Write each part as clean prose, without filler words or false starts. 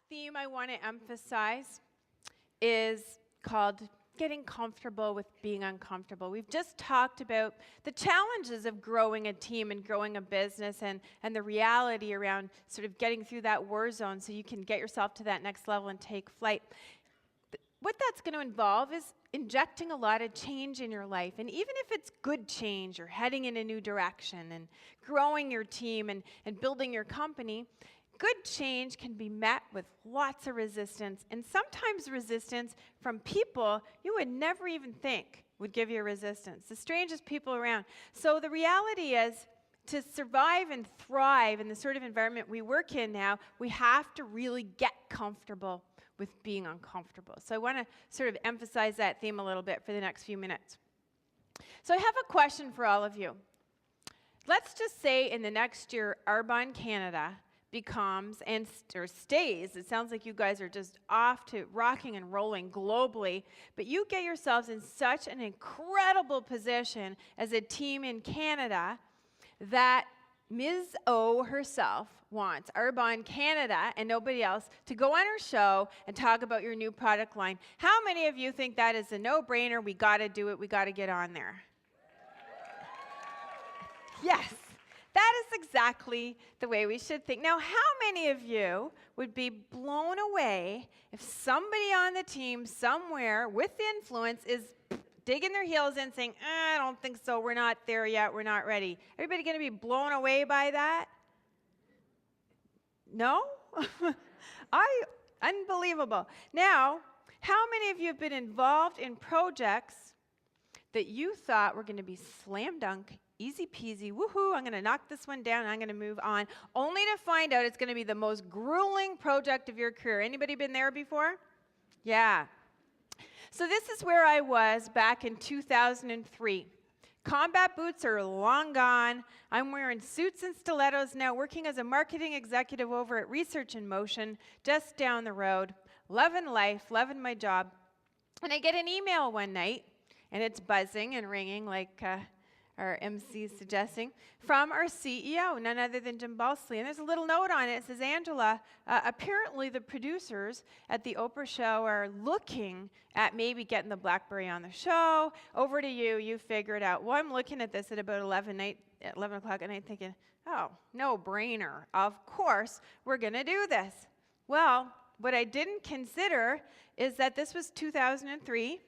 theme I want to emphasize is called getting comfortable with being uncomfortable. We've just talked about the challenges of growing a team and growing a business and the reality around sort of getting through that war zone so you can get yourself to that next level and take flight. What that's going to involve is injecting a lot of change in your life. And even if it's good change, you're heading in a new direction and growing your team and building your company, good change can be met with lots of resistance, and sometimes resistance from people you would never even think would give you resistance, the strangest people around. So the reality is, to survive and thrive in the sort of environment we work in now, we have to really get comfortable with being uncomfortable. So I want to sort of emphasize that theme a little bit for the next few minutes. So I have a question for all of you. Let's just say in the next year, Arbonne, Canada becomes or stays, it sounds like you guys are just off to rocking and rolling globally, but you get yourselves in such an incredible position as a team in Canada that Ms. O herself wants Arbonne Canada and nobody else to go on her show and talk about your new product line. How many of you think that is a no-brainer? We got to do it. We got to get on there. Yes. That is exactly the way we should think. Now, how many of you would be blown away if somebody on the team somewhere with influence is digging their heels in saying, I don't think so, we're not there yet, we're not ready? Everybody going to be blown away by that? No? Unbelievable. Now, how many of you have been involved in projects that you thought were going to be slam dunk, easy peasy, woohoo, I'm going to knock this one down and I'm going to move on, only to find out it's going to be the most grueling project of your career? Anybody been there before? Yeah. So this is where I was back in 2003. Combat boots are long gone. I'm wearing suits and stilettos now, working as a marketing executive over at Research in Motion, just down the road. Loving life, loving my job. And I get an email one night, and it's buzzing and ringing like our MC is suggesting, from our CEO, none other than Jim Balsley. And there's a little note on it. It says, Angela, apparently the producers at the Oprah show are looking at maybe getting the BlackBerry on the show. Over to you. You figure it out. Well, I'm looking at this at about 11 o'clock at night thinking, oh, no brainer. Of course, we're going to do this. Well, what I didn't consider is that this was 2003,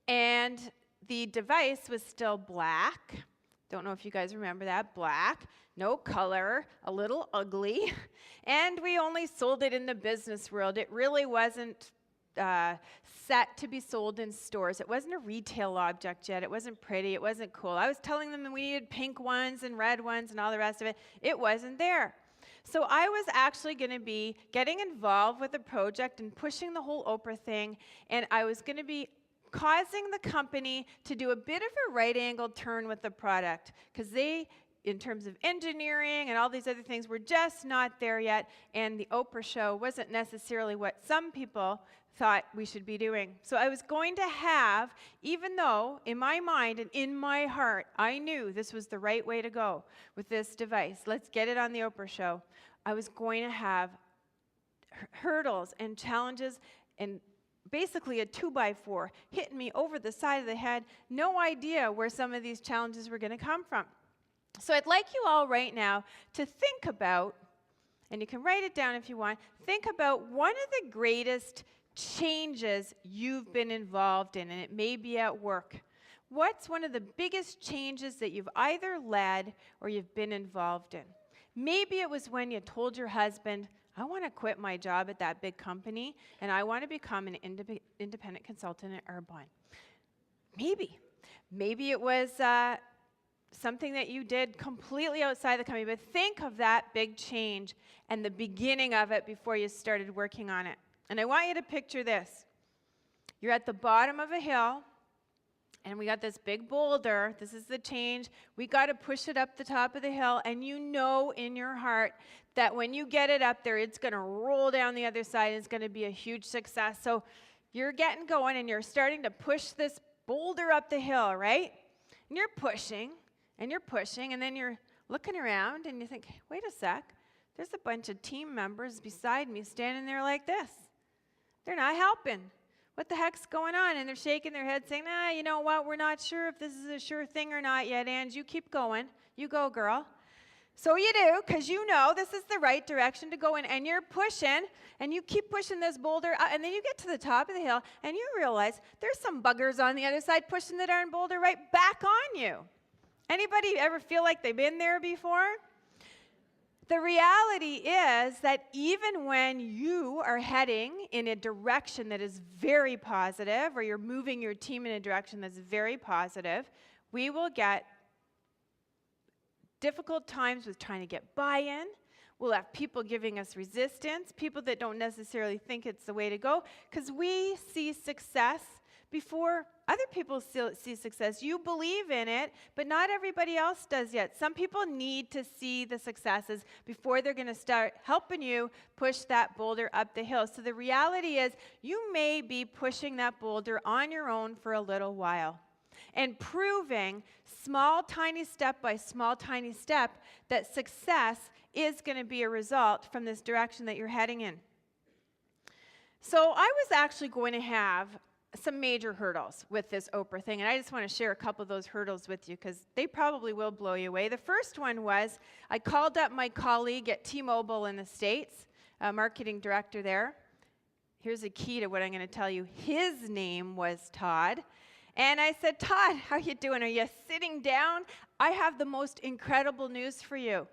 and the device was still black. Don't know if you guys remember that. Black, no color, a little ugly. And we only sold it in the business world. It really wasn't set to be sold in stores. It wasn't a retail object yet. It wasn't pretty. It wasn't cool. I was telling them that we needed pink ones and red ones and all the rest of it. It wasn't there. So I was actually going to be getting involved with the project and pushing the whole Oprah thing. And I was going to be causing the company to do a bit of a right-angled turn with the product, because they, in terms of engineering and all these other things, were just not there yet, and the Oprah show wasn't necessarily what some people thought we should be doing. So I was going to have, even though in my mind and in my heart I knew this was the right way to go with this device, let's get it on the Oprah show, I was going to have hurdles and challenges and basically a 2x4 hitting me over the side of the head. No idea where some of these challenges were going to come from. So I'd like you all right now to think about, and you can write it down if you want, think about one of the greatest changes you've been involved in, and it may be at work. What's one of the biggest changes that you've either led or you've been involved in? Maybe it was when you told your husband, I want to quit my job at that big company, and I want to become an independent consultant at Arbonne. Maybe. Maybe it was something that you did completely outside the company, but think of that big change and the beginning of it before you started working on it. And I want you to picture this. You're at the bottom of a hill, and we got this big boulder. This is the change. We got to push it up the top of the hill, and you know in your heart that when you get it up there, it's going to roll down the other side, and it's going to be a huge success. So you're getting going, and you're starting to push this boulder up the hill, right? And you're pushing, and then you're looking around, and you think, wait a sec. there's a bunch of team members beside me standing there like this. They're not helping. What the heck's going on? And they're shaking their head saying, you know what? We're not sure if this is a sure thing or not yet, Ange. You keep going. You go, girl. So you do, because you know this is the right direction to go in. And you're pushing, and you keep pushing this boulder up, and then you get to the top of the hill, and you realize there's some buggers on the other side pushing the darn boulder right back on you. Anybody ever feel like they've been there before? The reality is that even when you are heading in a direction that is very positive, or you're moving your team in a direction that's very positive, we will get difficult times with trying to get buy-in. We'll have people giving us resistance, people that don't necessarily think it's the way to go, because we see success before other people see success. You believe in it, but not everybody else does yet. Some people need to see the successes before they're going to start helping you push that boulder up the hill. So the reality is you may be pushing that boulder on your own for a little while and proving small, tiny step by small, tiny step that success is going to be a result from this direction that you're heading in. So I was actually going to have some major hurdles with this Oprah thing, and I just want to share a couple of those hurdles with you because they probably will blow you away. The first one was I called up my colleague at T-Mobile in the States, a marketing director there. Here's a key to what I'm going to tell you. His name was Todd. And I said, Todd, how you doing? Are you sitting down? I have the most incredible news for you.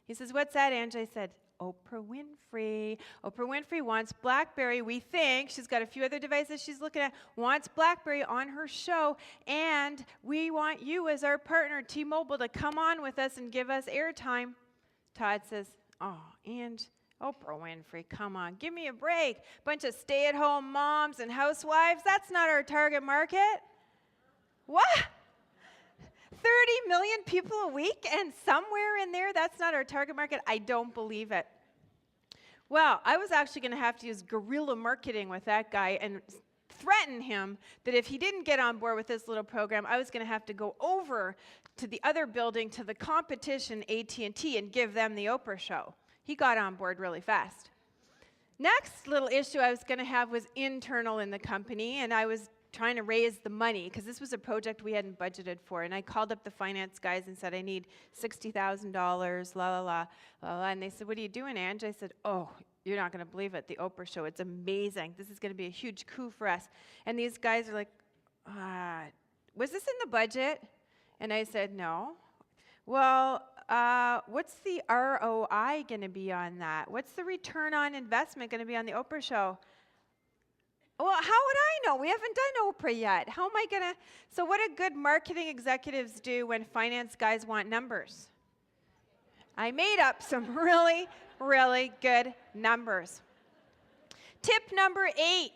He says, what's that, Ange? I said, Oprah Winfrey. Oprah Winfrey wants BlackBerry. We think, she's got a few other devices she's looking at, wants BlackBerry on her show, and we want you as our partner, T-Mobile, to come on with us and give us airtime. Todd says, oh, Ange, Oprah Winfrey, come on, give me a break. Bunch of stay-at-home moms and housewives, that's not our target market. What? 30 million people a week, and somewhere in there, that's not our target market? I don't believe it. Well, I was actually going to have to use guerrilla marketing with that guy and threaten him that if he didn't get on board with this little program, I was going to have to go over to the other building, to the competition, AT&T, and give them the Oprah show. He got on board really fast. Next little issue I was going to have was internal in the company, and I was trying to raise the money because this was a project we hadn't budgeted for. And I called up the finance guys and said, I need $60,000, la, la, la, la, la. And they said, what are you doing, Ange? I said, oh, you're not going to believe it, the Oprah show. It's amazing. This is going to be a huge coup for us. And these guys are like, was this in the budget? And I said, no. Well, what's the ROI going to be on that? What's the return on investment going to be on the Oprah show? Well, how would I know? We haven't done Oprah yet. How am I going to? So what do good marketing executives do when finance guys want numbers? I made up some really, really good numbers. Tip number 8,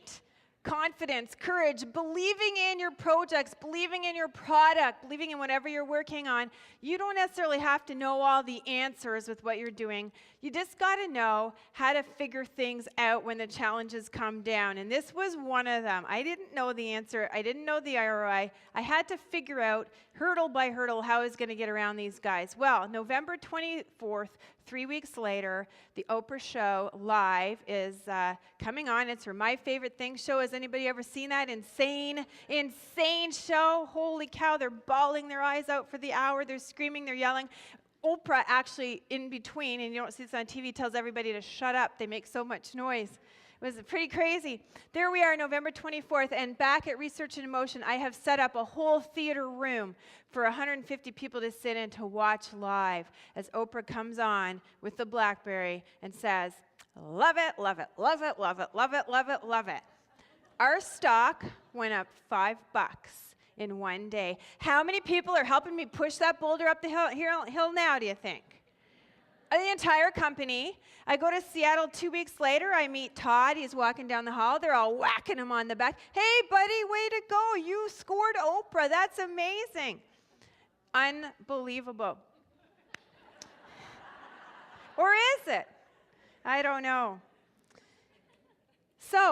confidence, courage, believing in your projects, believing in your product, believing in whatever you're working on. You don't necessarily have to know all the answers with what you're doing. You just got to know how to figure things out when the challenges come down. And this was one of them. I didn't know the answer. I didn't know the ROI. I had to figure out hurdle by hurdle how I was going to get around these guys. Well, November 24th, 3 weeks later, the Oprah show live is coming on. It's her My Favorite Things show. Has anybody ever seen that? Insane show. Holy cow, they're bawling their eyes out for the hour. They're screaming, they're yelling. Oprah actually, in between, and you don't see this on TV, tells everybody to shut up. They make so much noise. It was pretty crazy. There we are, November 24th, and back at Research in Motion, I have set up a whole theater room for 150 people to sit in to watch live as Oprah comes on with the BlackBerry and says, love it, love it, love it, love it, love it, love it, love it. Our stock went up $5 in one day. How many people are helping me push that boulder up the hill now, do you think? The entire company. I go to Seattle 2 weeks later. I meet Todd. He's walking down the hall. They're all whacking him on the back. Hey, buddy, way to go. You scored Oprah. That's amazing. Unbelievable. Or is it? I don't know. So,